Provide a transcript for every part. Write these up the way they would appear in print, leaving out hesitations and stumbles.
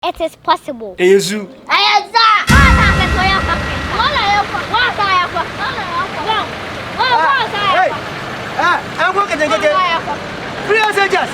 It is possible. Ezu. I'm going to get free soldiers.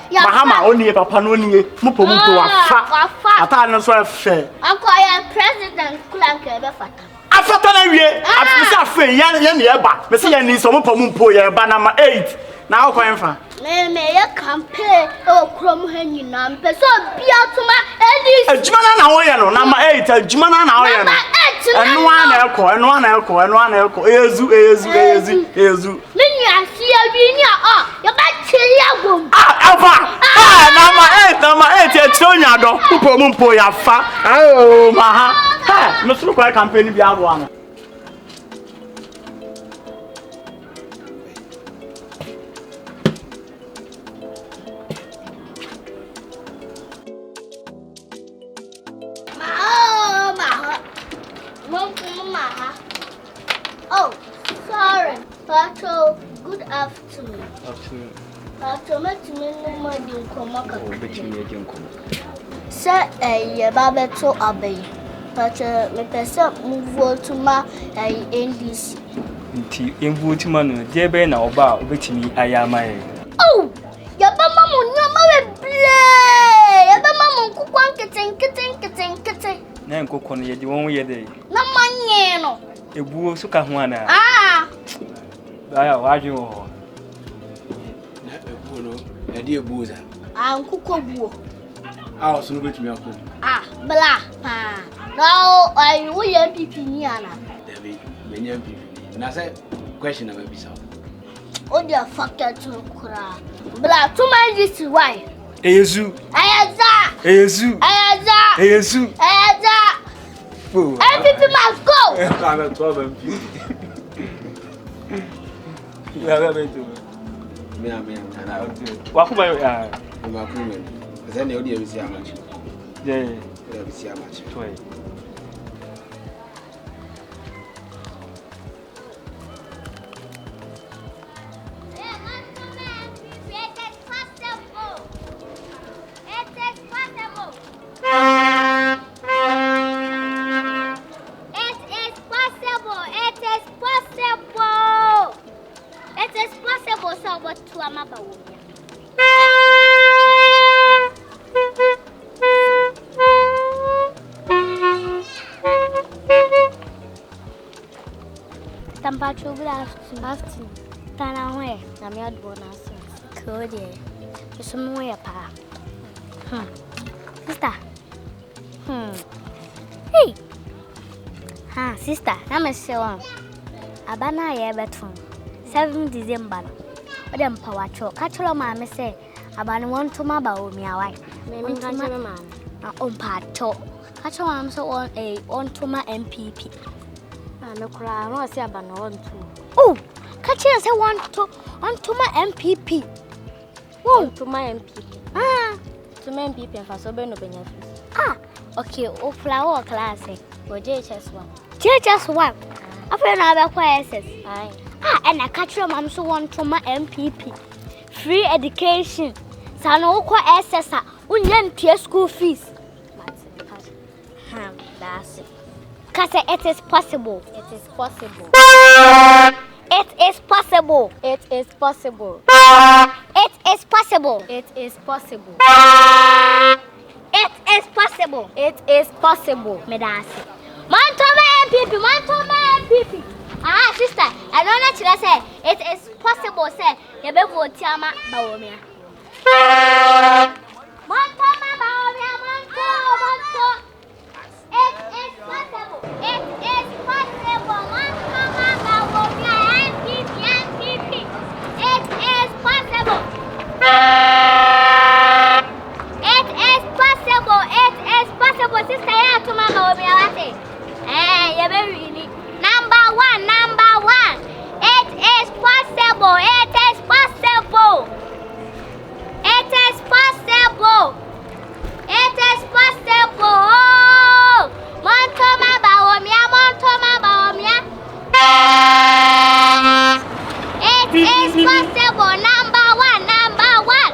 Mahama only papa no nie mupo afa ata no so afa akoya president kula ke be fata afata na wie afisa afa ya ne eba me se ya ni so mupo ya eba na ma 8 na akoya mfa me ya campaign o krom ha nyina mpe so bia tuma edis adjuma na wo ye no na ma 8 adjuma na wo ye no eno ana ekọ ezu mini asia bi ni ya ba chiri agom afa na ma 8 e chonya do mpo ya fa maha no suru kwa campaign bi aro ano Oh, sorry. Patrol, good afternoon. Sir, Babato Abbey. Patrol, me person move to my NDC. In Bootimano, dear Ben, or bar, which me I am. Oh, your mamma, no more play. Your mamma, kitten. Nanko Conny, you won't hear day. No money, no. A boo suka juana. Ah, I you. A dear boozer. I'm Cuckoo. I'll soon get me up. Ah, blah. Now I will MP3NINS3M. David, many people. And I said, question of a bizarre. Oh, dear fucker to cry. Blah, to my this why. Ezu. Everything must go. I'm at 12 and 50. You have ever to me, and I'll do it. Walk by my premium. As any audio, we see how much. Yeah, We see how much. Tampacho good afternoon. Tana way, na me advona so. Code. Some way pa. Sister. Hey. Ha, sister, na me say one. Abana ye beton. 7 December. Odem power cho. Kacholo ma me say abana want to ma ba o mi awai. Me kacholo ma. Na ompa cho. Kacholo am so on to ma MPP. No cry, no say about no to. Oh, catch you say want to my MPP. Oh, to my MPP. To my MPP and for so no benefits. Okay, oh flower class. Or JHS1. JHS1. After another SS. And I catch your mom so want to my MPP. Free education. Sano ko SS. Unyen school fees. That's it. It is possible. It is possible. It is possible. It is possible. It is possible. It is possible. It is possible. It is possible. Medasi. Man, MPP, MPP. Ah, sister, I don't know what say. It is possible, say, you be vote Tiama Bawomia. Montoma Bawomia, Monto. It is possible. It is possible. Montoma Bawomia, MPP. It is possible. It is possible. It is possible. Sister, yeah, to Mama Bawomia, what say? You very unique. Number one. It is possible. It is possible. It is possible. It is possible. Montoma Bawomia. It is possible. Number one.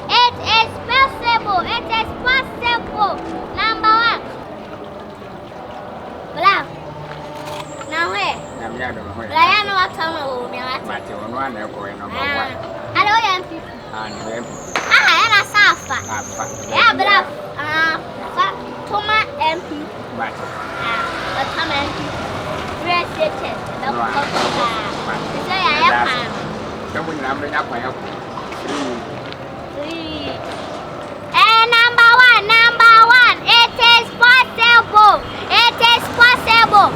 It is possible. It is possible. Number one. Blah. Now where? I know what time I will be at. Hello, MP. And a Safa. Yeah, but Toma MP. Toma MP. Dress it. Number one. It is possible. It is possible.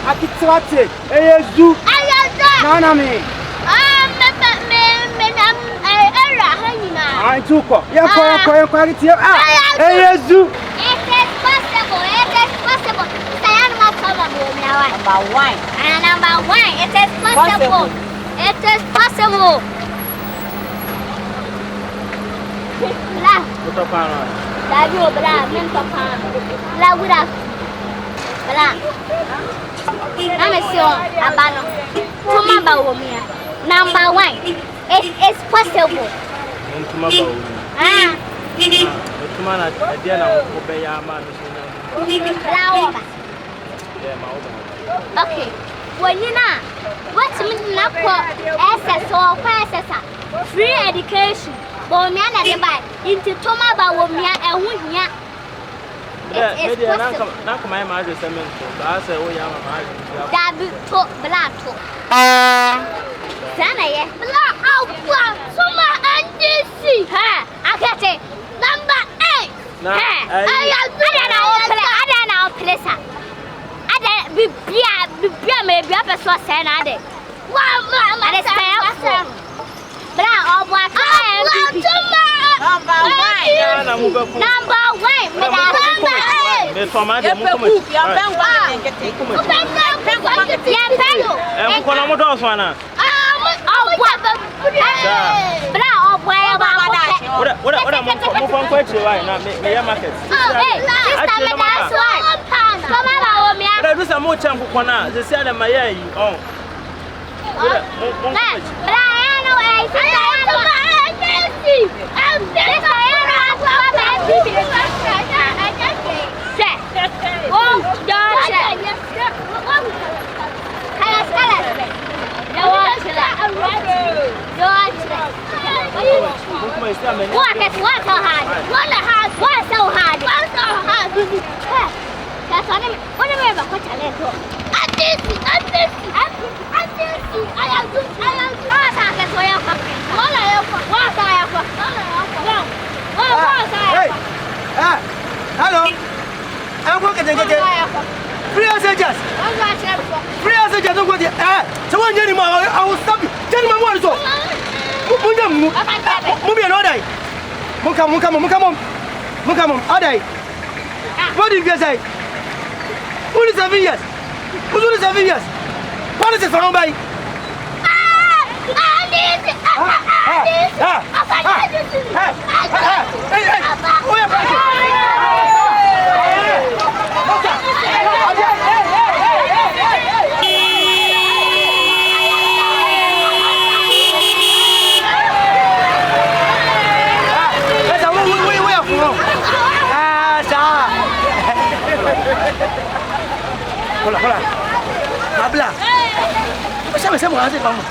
Akete. Eyezu. Nana me. I took her. Eyezu. It is possible. Number one. It is possible. It is possible. Blah. Number one. It is possible. Okay. When you know what's mean now for SS or free education. Bomia na buy into Toma Bawomia and Wunya. It is possible. Now come my mother cement. I say, oh, yeah, that be to blato. Sana, black out, Toma and DC. Akete, number 8. I don't know, Plessa. I don't be maybe up a source and I did. Hello. I'm working again. Free soldiers. Free soldiers don't go there. So one anymore. I will stop you. Tell me what so. Move on, Odai. Come. Odai. What did you say? Who is 7 years? Who's only 7 years? What is it for nobody? Hola. Habla. Você vai ser morar assim, vamos.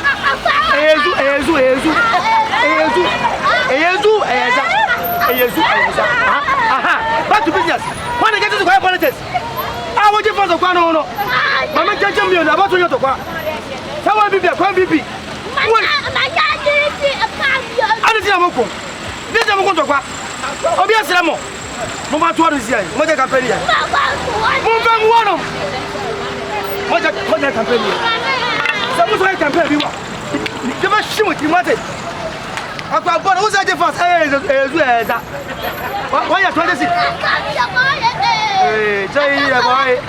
Jesus. Aha. Back to business. When I get to the politics, I want you for the one. No. Mama can't tell me about your talk. Someone be there, come be. I don't see a moko. This is a moko talk. Obviously, I'm more. Mama to is here. Mother company. Move Mother company. Some campaign. You must shoot what you wanted. I got one who's at the first. Why are you 26? Hey, Jay, boy.